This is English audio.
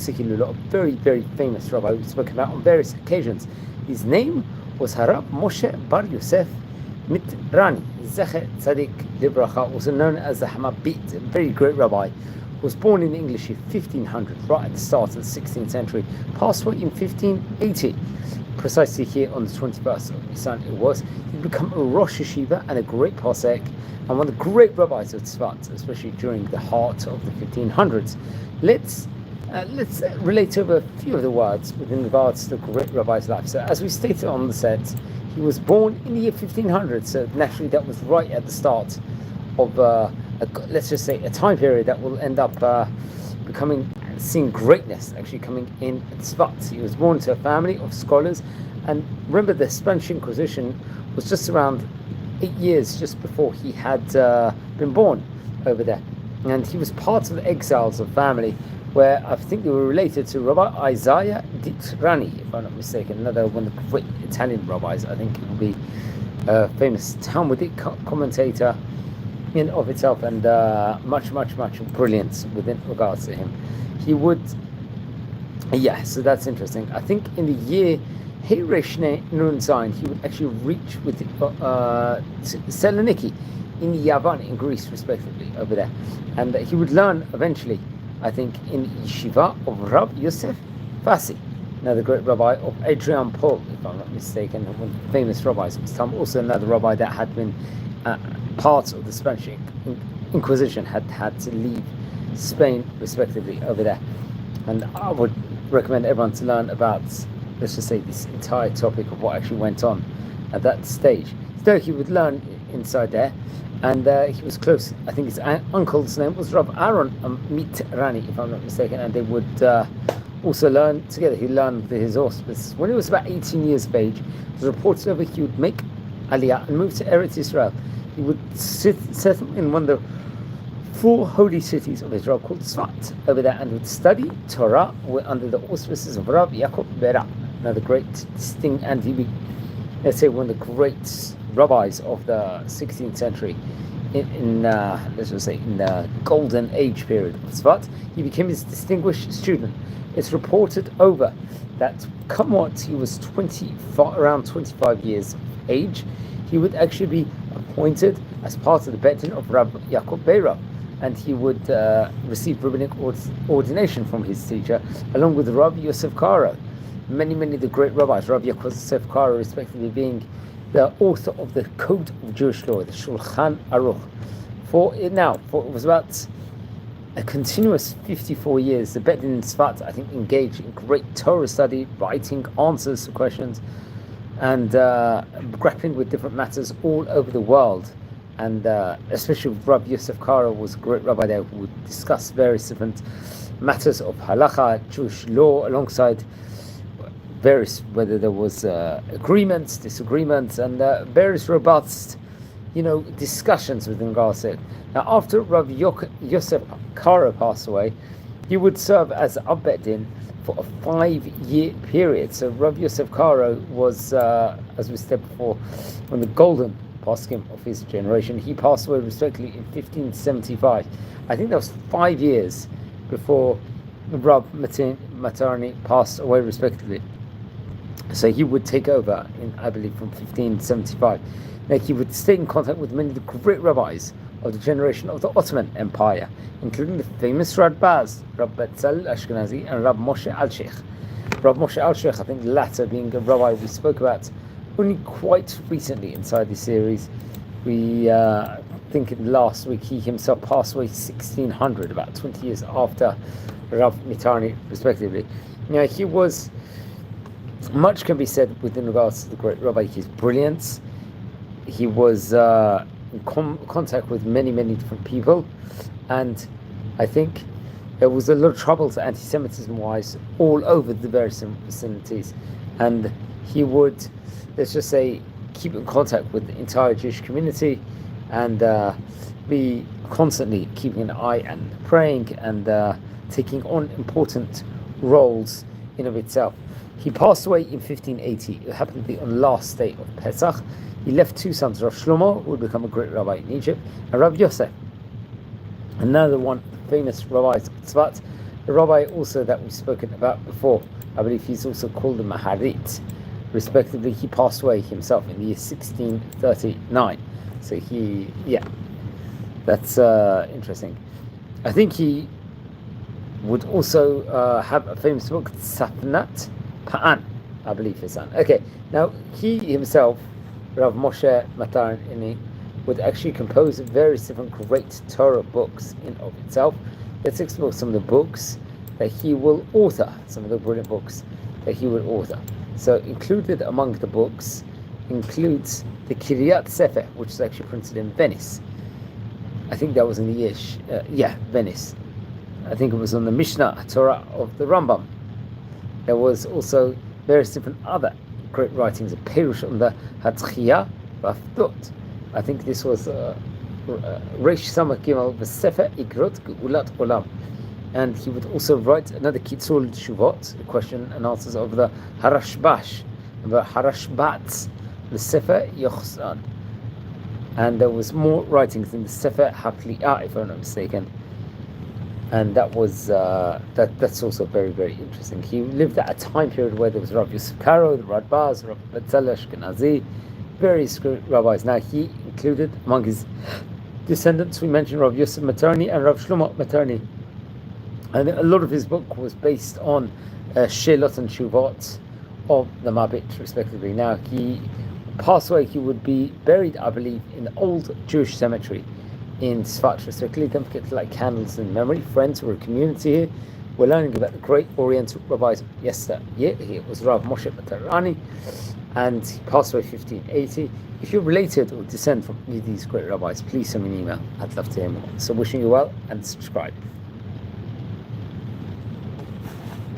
particularly a lot of very, very famous rabbi we spoke about on various occasions. His name was Rabbi Moshe Bar Yosef Miterani Z'tl, also known as the Hambi, a very great rabbi, who was born in the English year 1500, right at the start of the 16th century, passed away in 1580, precisely here on the 21st of Nisan it was. He'd become a Rosh Yeshiva and a great posek, and one of the great rabbis of Tzfat, especially during the heart of the 1500s. Let's relate over a few of the words within regards to the great rabbi's life. So, as we stated on the set, he was born in the year 1500, so naturally that was right at the start of, let's just say, a time period that will end up seeing greatness actually coming in Tzfat. He was born to a family of scholars, and remember the Spanish Inquisition was just around 8 years just before he had been born over there, and he was part of the exiles of family, where I think they were related to Rabbi Isaiah Miterani, if I'm not mistaken, another one of the great Italian rabbis. I think it will be a famous Talmudic commentator in of itself, and much brilliance within regards to him. He would, so that's interesting. I think in the year Heireshne Nun Zayin, he would actually reach with Saloniki in Yavan in Greece, respectively, over there, and he would learn eventually, I think, in Yeshiva of Rabbi Yosef Fassi, another great rabbi of Adrian Paul, if I'm not mistaken, one of the famous rabbis of his time, also another rabbi that had been part of the Spanish Inquisition, had to leave Spain, respectively, over there. And I would recommend everyone to learn about, let's just say, this entire topic of what actually went on at that stage. So he would learn inside there, and he was close. I think his uncle's name was Rabbi Aaron Mitrani, if I'm not mistaken, and they would also learn together. He learned with his auspices. When he was about 18 years of age, it was reported over he would make Aliyah and move to Eretz Israel. He would settle in one of the 4 holy cities of Israel called Tzfat over there, and would study Torah under the auspices of Rabbi Yaakov Bera, another great distinct, and he would, let's say, one of the great rabbis of the 16th century in let's just say in the golden age period of Tzfat. He became his distinguished student. It's reported over that come what he was around 25 years of age, he would actually be appointed as part of the Bet Din of Rabbi Yaakov Bera, and he would receive rabbinic ordination from his teacher, along with Rabbi Yosef Karo. Many of the great rabbis, Rabbi Yosef Karo respectively being the author of the Code of Jewish Law, the Shulchan Aruch. For it was about a continuous 54 years, the Bet Din in Tzfat, I think, engaged in great Torah study, writing answers to questions, and grappling with different matters all over the world. And especially Rabbi Yosef Karo was a great rabbi there who would discuss various different matters of halacha, Jewish law, alongside various, whether there was agreements, disagreements, and various robust, discussions within regards to it. Now, after Rabbi Yosef Karo passed away, he would serve as Ab Bet Din for a 5-year period. So Rabbi Yosef Karo was, as we said before, one of the golden poskim of his generation. He passed away respectively in 1575. I think that was 5 years before Rabbi Moshe passed away respectively. So he would take over I believe, from 1575. Now, he would stay in contact with many of the great rabbis of the generation of the Ottoman Empire, including the famous Radbaz, Rabbi Tzal Ashkenazi, and Rabbi Moshe Al-Sheikh. Rabbi Moshe Al-Sheikh, I think the latter being a rabbi we spoke about only quite recently inside this series. We think last week he himself passed away 1600, about 20 years after Rabbi Meterani, respectively. He was, much can be said within regards to the great rabbi, his brilliance. He was in contact with many different people, and I think there was a lot of troubles anti-Semitism-wise all over the various vicinities, and he would, let's just say, keep in contact with the entire Jewish community, and be constantly keeping an eye and praying and taking on important roles in of itself. He passed away in 1580. It happened to be on the last day of Pesach. He left 2 sons, Rav Shlomo, who would become a great rabbi in Egypt, and Rav Yosef, another one of the famous rabbis of Tzfat, a rabbi also that we've spoken about before. I believe he's also called the Maharit. Respectively, he passed away himself in the year 1639. So that's interesting. I think he would also have a famous book, Safnat Pa'an, I believe his son. Okay, now he himself, Rabbi Moshe Meterani, would actually compose various different great Torah books in of itself. Let's explore some of the books that he will author, some of the brilliant books that he will author. So included among the books includes the Kiryat Sefer, which is actually printed in Venice. I think that was in the year, Venice. I think it was on the Mishnah Torah of the Rambam. There was also various different other great writings, a Perush on the Hatchiyah Vafdot. I think this was Reish Samach Gimel V'Sefer Igrot Geulat Olam. And he would also write another Kitzur Shuvot, the question and answers of the Harashbash, the Harashbat, the Sefer Yochzan. And there was more writings in the Sefer Hakli'ah, if I'm not mistaken. And that was that's also very, very interesting. He lived at a time period where there was Rabbi Yosef Karo, the Radbaz, Rabbi Betzalel Ashkenazi, various great rabbis. Now he included among his descendants, we mentioned Rabbi Yosef Meterani and Rabbi Shlomo Meterani. And a lot of his book was based on Shelot and Shuvot of the Mabit, respectively. Now, he passed away, he would be buried, I believe, in the old Jewish cemetery in Tzfat, respectively. Don't forget to light candles in memory. Friends, we're a community here. We're learning about the great Oriental rabbis yesterday. It was Rabbi Moshe Meterani, and he passed away 1580. If you're related or descend from any of these great rabbis, please send me an email. I'd love to hear more. So wishing you well, and subscribe.